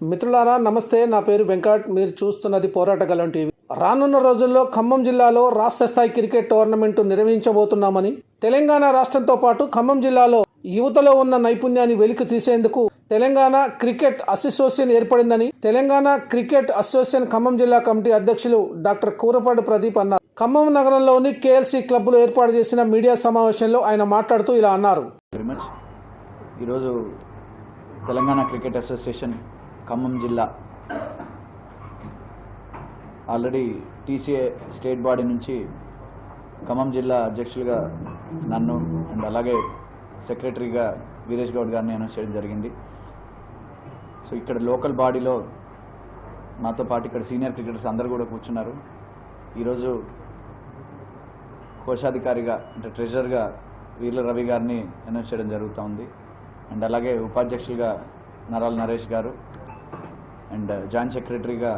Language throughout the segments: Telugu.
మిత్రులారా నమస్తే, నా పేరు వెంకట్. మీరు చూస్తున్నది పోరాట గలం టీవీ. రానున్న రోజుల్లో ఖమ్మం జిల్లాలో రాష్ట్ర స్థాయి క్రికెట్ టోర్నమెంటు నిర్వహించబోతున్నామని, తెలంగాణ రాష్ట్రంతో పాటు ఖమ్మం జిల్లాలో యువతలో ఉన్న నైపుణ్యాన్ని వెలికి తీసేందుకు తెలంగాణ క్రికెట్ అసోసియేషన్ ఏర్పడిందని తెలంగాణ క్రికెట్ అసోసియేషన్ ఖమ్మం జిల్లా కమిటీ అధ్యక్షులు డాక్టర్ కూరపాటి ప్రదీప్ అన్నారు. ఖమ్మం నగరంలోని కేఎల్సీ క్లబ్లో ఏర్పాటు చేసిన మీడియా సమావేశంలో ఆయన మాట్లాడుతూ ఇలా అన్నారు. ఈరోజు తెలంగాణ క్రికెట్ అసోసియేషన్ ఖమ్మం జిల్లా ఆల్రెడీ టీసీఏ స్టేట్ బాడీ నుంచి ఖమ్మం జిల్లా అధ్యక్షులుగా నన్ను అండ్ అలాగే సెక్రటరీగా వీరేష్ గౌడ్ గారిని అనౌన్స్ చేయడం జరిగింది. సో ఇక్కడ లోకల్ బాడీలో నాతో పాటు ఇక్కడ సీనియర్ క్రికెటర్స్ అందరూ కూడా కూర్చున్నారు. ఈరోజు కోశాధికారిగా అంటే ట్రెజరర్గా వీర్ల రవి గారిని అనౌన్స్ చేయడం జరుగుతూ ఉంది. అండ్ అలాగే ఉపాధ్యక్షులుగా నరాల నరేష్ గారు అండ్ జాయింట్ సెక్రటరీగా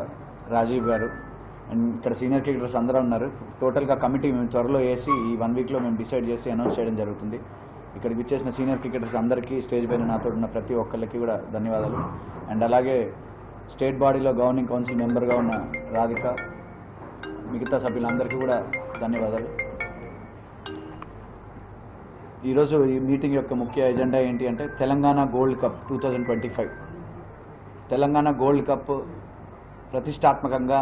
రాజీవ్ గారు అండ్ ఇక్కడ సీనియర్ క్రికెటర్స్ అందరూ ఉన్నారు. టోటల్గా కమిటీ మేము త్వరలో వేసి ఈ 1 వీక్లో మేము డిసైడ్ చేసి అనౌన్స్ చేయడం జరుగుతుంది. ఇక్కడికి వచ్చేసిన సీనియర్ క్రికెటర్స్ అందరికీ స్టేజ్ పైన నాతో ఉన్న ప్రతి ఒక్కరికి కూడా ధన్యవాదాలు. అండ్ అలాగే స్టేట్ బాడీలో గవర్నింగ్ కౌన్సిల్ మెంబర్గా ఉన్న రాధిక, మిగతా సభ్యులందరికీ కూడా ధన్యవాదాలు. ఈరోజు ఈ మీటింగ్ యొక్క ముఖ్య ఎజెండా ఏంటి అంటే Telangana gold cup 2025. Telangana gold cup ప్రతిష్టాత్మకంగా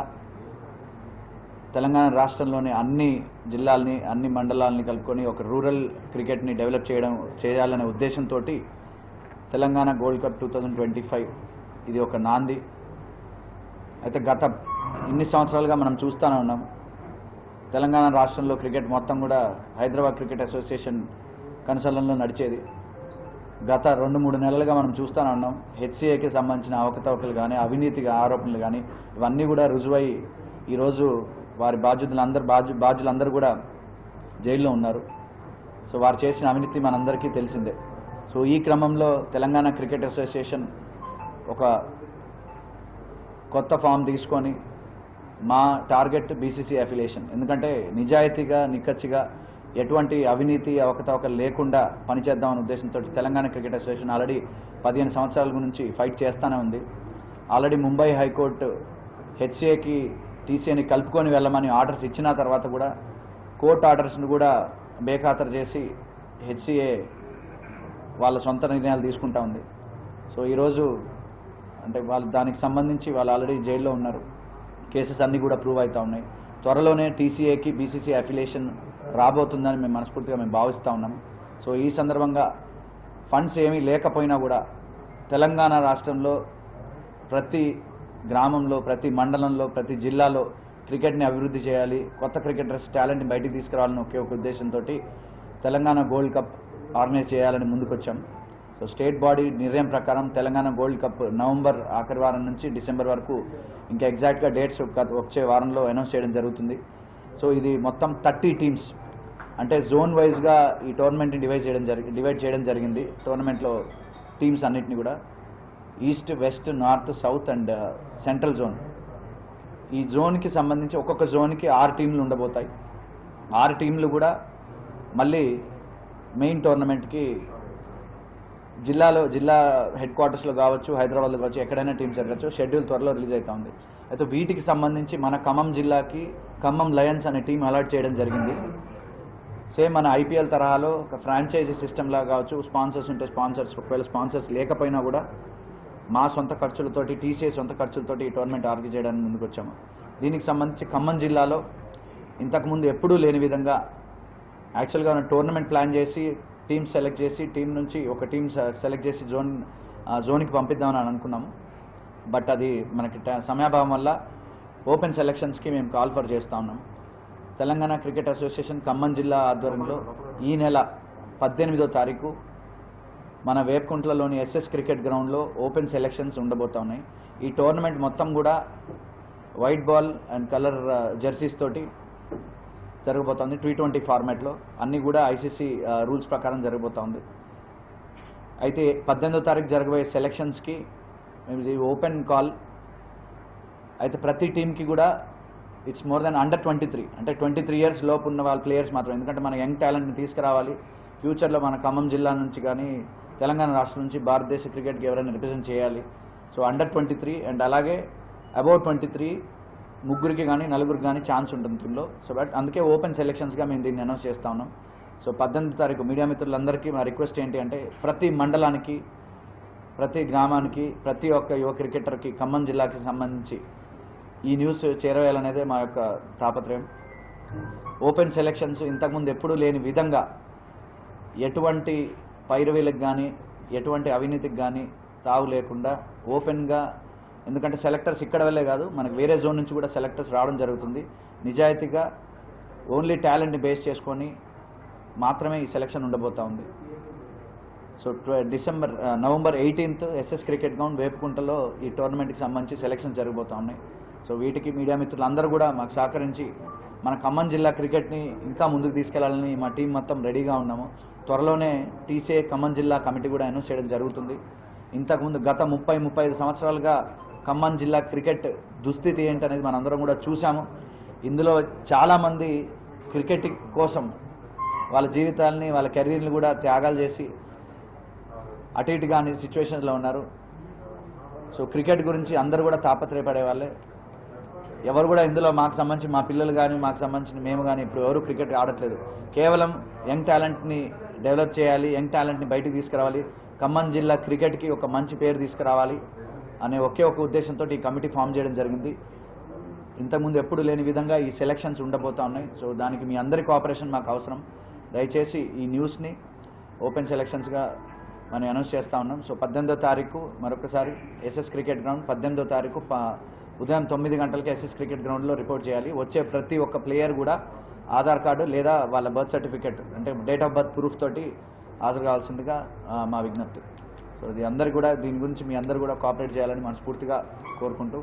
తెలంగాణ రాష్ట్రంలోని అన్ని జిల్లాలని అన్ని మండలాలని కలుపుకొని ఒక రూరల్ క్రికెట్ని డెవలప్ చేయాలనే ఉద్దేశంతో తెలంగాణ గోల్డ్ కప్ 2025 ఇది ఒక నాంది. అయితే గత ఇన్ని సంవత్సరాలుగా మనం చూస్తూనే ఉన్నాం, తెలంగాణ రాష్ట్రంలో క్రికెట్ మొత్తం కూడా హైదరాబాద్ క్రికెట్ అసోసియేషన్ కన్సల్టెన్సీలో నడిచేది. గత 2-3 నెలలుగా మనం చూస్తూనే ఉన్నాం, హెచ్సిఏకి సంబంధించిన అవకతవకలు కానీ అవినీతి ఆరోపణలు కానీ ఇవన్నీ కూడా రుజువై ఈరోజు వారి బాధ్యులందరూ కూడా జైల్లో ఉన్నారు. సో వారు చేసిన అవినీతి మనందరికీ తెలిసిందే. సో ఈ క్రమంలో తెలంగాణ క్రికెట్ అసోసియేషన్ ఒక కొత్త ఫామ్ తీసుకొని మా టార్గెట్ బీసీసీ అఫిలియేషన్, ఎందుకంటే నిజాయితీగా నిక్కచ్చిగా ఎటువంటి అవినీతి అవకతవకలు లేకుండా పనిచేద్దామనే ఉద్దేశంతో తెలంగాణ క్రికెట్ అసోసియేషన్ ఆల్రెడీ 15 సంవత్సరాల నుంచి ఫైట్ చేస్తూనే ఉంది. ఆల్రెడీ ముంబై హైకోర్టు హెచ్సిఏకి టీసీఏని కలుపుకొని వెళ్ళమని ఆర్డర్స్ ఇచ్చిన తర్వాత కూడా కోర్టు ఆర్డర్స్ను కూడా బేఖాతరు చేసి హెచ్సిఏ వాళ్ళ సొంత నిర్ణయాలు తీసుకుంటా ఉంది. సో ఈరోజు అంటే వాళ్ళు దానికి సంబంధించి వాళ్ళు ఆల్రెడీ జైల్లో ఉన్నారు. కేసెస్ అన్నీ కూడా ప్రూవ్ అవుతూ ఉన్నాయి. త్వరలోనే టీసీఏకి బీసీసీ అఫిలియేషన్ రాబోతుందని మేము మనస్ఫూర్తిగా భావిస్తూ ఉన్నాం. సో ఈ సందర్భంగా ఫండ్స్ ఏమీ లేకపోయినా కూడా తెలంగాణ రాష్ట్రంలో ప్రతి గ్రామంలో ప్రతి మండలంలో ప్రతి జిల్లాలో క్రికెట్ని అభివృద్ధి చేయాలి, కొత్త క్రికెటర్స్ టాలెంట్ని బయటికి తీసుకురావాలని ఒకే ఒక ఉద్దేశంతో తెలంగాణ గోల్డ్ కప్ ఆర్గనైజ్ చేయాలని ముందుకొచ్చాం. సో స్టేట్ బాడీ నిర్ణయం ప్రకారం తెలంగాణ గోల్డ్ కప్ నవంబర్ ఆఖరి వారం నుంచి డిసెంబర్ వరకు ఇంకా ఎగ్జాక్ట్గా డేట్స్ వచ్చే వారంలో అనౌన్స్ చేయడం జరుగుతుంది. సో ఇది మొత్తం 30 టీమ్స్ అంటే జోన్ వైజ్గా ఈ టోర్నమెంట్ని డివైడ్ చేయడం జరిగింది. టోర్నమెంట్లో టీమ్స్ అన్నిటిని కూడా east, west, north, south and central zone. ఈ జోన్కి సంబంధించి ఒక్కొక్క జోన్కి 6 టీంలు ఉండబోతాయి. 6 టీంలు కూడా మళ్ళీ మెయిన్ టోర్నమెంట్కి జిల్లా హెడ్ క్వార్టర్స్లో కావచ్చు, హైదరాబాద్లో కావచ్చు, ఎక్కడైనా టీమ్స్ జరగచ్చు. షెడ్యూల్ త్వరలో రిలీజ్ అవుతూ ఉంది. అయితే వీటికి సంబంధించి మన ఖమ్మం జిల్లాకి ఖమ్మం లయన్స్ అనే టీం అలాట్ చేయడం జరిగింది. సేమ్ మన ఐపీఎల్ తరహాలో ఒక ఫ్రాంచైజీ సిస్టమ్లా కావచ్చు, స్పాన్సర్స్ ఉంటే స్పాన్సర్స్, ఒకవేళ స్పాన్సర్స్ లేకపోయినా కూడా మా సొంత ఖర్చులతోటి టీసీఏ సొంత ఖర్చులతోటి ఈ టోర్నమెంట్ ఆర్గనైజ్ చేయడానికి ముందుకు వచ్చాము. దీనికి సంబంధించి ఖమ్మం జిల్లాలో ఇంతకుముందు ఎప్పుడూ లేని విధంగా యాక్చువల్గా టోర్నమెంట్ ప్లాన్ చేసి టీమ్స్ సెలెక్ట్ చేసి టీం నుంచి ఒక టీం సెలెక్ట్ చేసి జోన్కి పంపిద్దామని అనుకున్నాము. బట్ అది మనకి సమయాభావం వల్ల ఓపెన్ సెలెక్షన్స్కి మేము కాల్ ఫర్ చేస్తూ ఉన్నాం. తెలంగాణ క్రికెట్ అసోసియేషన్ ఖమ్మం జిల్లా ఆధ్వర్యంలో ఈ నెల 18వ తారీఖు మన వేపుకుంట్లలోని ఎస్ఎస్ క్రికెట్ గ్రౌండ్లో ఓపెన్ సెలెక్షన్స్ ఉండబోతూ ఉన్నాయి. ఈ టోర్నమెంట్ మొత్తం కూడా white ball and colour jerseys తోటి జరగబోతోంది. T20 ఫార్మాట్లో అన్నీ కూడా ఐసీసీ రూల్స్ ప్రకారం జరగబోతోంది. అయితే 18వ తారీఖు జరగబోయే సెలెక్షన్స్కి మేము ఇది ఓపెన్ కాల్. అయితే ప్రతి టీంకి కూడా ఇట్స్ మోర్ దెన్ అండర్ 23 అంటే 23 ఇయర్స్ లోపు ఉన్న వాళ్ళ ప్లేయర్స్ మాత్రం, ఎందుకంటే మన యంగ్ టాలెంట్ని తీసుకురావాలి. ఫ్యూచర్లో మన ఖమ్మం జిల్లా నుంచి కానీ తెలంగాణ రాష్ట్రం నుంచి భారతదేశ క్రికెట్కి ఎవరైనా రిప్రజెంట్ చేయాలి. సో అండర్ 23 అండ్ అలాగే అబౌవ్ 23 ముగ్గురికి కానీ నలుగురికి కానీ ఛాన్స్ ఉంటుంది దీనిలో. సో బట్ అందుకే ఓపెన్ సెలెక్షన్స్గా మేము దీన్ని అనౌన్స్ చేస్తా ఉన్నాం. సో 18వ తారీఖు మీడియా మిత్రులందరికీ మా రిక్వెస్ట్ ఏంటి అంటే ప్రతి మండలానికి, ప్రతి గ్రామానికి, ప్రతి ఒక్క యువ క్రికెటర్కి ఖమ్మం జిల్లాకి సంబంధించి ఈ న్యూస్ చేరవేయాలనేదే మా యొక్క తాపత్రయం. ఓపెన్ సెలెక్షన్స్ ఇంతకుముందు ఎప్పుడూ లేని విధంగా ఎటువంటి పైరవీలకు కానీ ఎటువంటి అవినీతికి కానీ తావు లేకుండా ఓపెన్గా, ఎందుకంటే సెలెక్టర్స్ ఇక్కడ వెళ్ళే కాదు, మనకు వేరే జోన్ నుంచి కూడా సెలెక్టర్స్ రావడం జరుగుతుంది. నిజాయితీగా ఓన్లీ టాలెంట్ని బేస్ చేసుకొని మాత్రమే ఈ సెలెక్షన్ ఉండబోతూ ఉంది. So November 18th SS cricket ground వేపుకుంటలో ఈ టోర్నమెంట్కి సంబంధించి సెలెక్షన్ జరగబోతూ ఉన్నాయి. సో వీటికి మీడియా మిత్రులందరూ కూడా మాకు సహకరించి మన ఖమ్మం జిల్లా క్రికెట్ని ఇంకా ముందుకు తీసుకెళ్లాలని మా టీం మొత్తం రెడీగా ఉన్నాము. త్వరలోనే టీసీఏ ఖమ్మం జిల్లా కమిటీ కూడా అనౌన్స్ చేయడం జరుగుతుంది. ఇంతకుముందు గత 30-35 సంవత్సరాలుగా ఖమ్మం జిల్లా క్రికెట్ దుస్థితి ఏంటనేది మనందరం కూడా చూసాము. ఇందులో చాలామంది క్రికెట్ కోసం వాళ్ళ జీవితాలని, వాళ్ళ కెరీర్ని కూడా త్యాగాలు చేసి అటు ఇటుగా అనే సిచ్యువేషన్లో ఉన్నారు. సో క్రికెట్ గురించి అందరూ కూడా తాపత్రయపడే వాళ్ళే. ఎవరు కూడా ఇందులో మాకు సంబంధించి మా పిల్లలు కానీ, మాకు సంబంధించిన మేము కానీ ఇప్పుడు ఎవరు క్రికెట్ ఆడట్లేదు. కేవలం యంగ్ టాలెంట్ని డెవలప్ చేయాలి, యంగ్ టాలెంట్ని బయటికి తీసుకురావాలి, ఖమ్మం జిల్లా క్రికెట్కి ఒక మంచి పేరు తీసుకురావాలి అనే ఒకే ఒక ఉద్దేశంతో ఈ కమిటీ ఫామ్ చేయడం జరిగింది. ఇంతకుముందు ఎప్పుడు లేని విధంగా ఈ సెలక్షన్స్ ఉండబోతూ ఉన్నాయి. సో దానికి మీ అందరి కోఆపరేషన్ మాకు అవసరం. దయచేసి ఈ న్యూస్ని ఓపెన్ సెలక్షన్స్గా మనం అనౌన్స్ చేస్తూ ఉన్నాం. సో 18వ తారీఖు మరొకసారి ఎస్ఎస్ క్రికెట్ గ్రౌండ్, 18వ తారీఖు ఉదయం 9 గంటలకి ఎస్ఎస్ క్రికెట్ గ్రౌండ్లో రిపోర్ట్ చేయాలి. వచ్చే ప్రతి ఒక్క ప్లేయర్ కూడా ఆధార్ కార్డు లేదా వాళ్ళ బర్త్ సర్టిఫికేట్ అంటే డేట్ ఆఫ్ బర్త్ ప్రూఫ్ తోటి హాజరు కావాల్సిందిగా మా విజ్ఞప్తి. సో ఇది అందరు కూడా దీని గురించి మీ అందరూ కూడా కోఆపరేట్ చేయాలని మనస్ఫూర్తిగా కోరుకుంటూ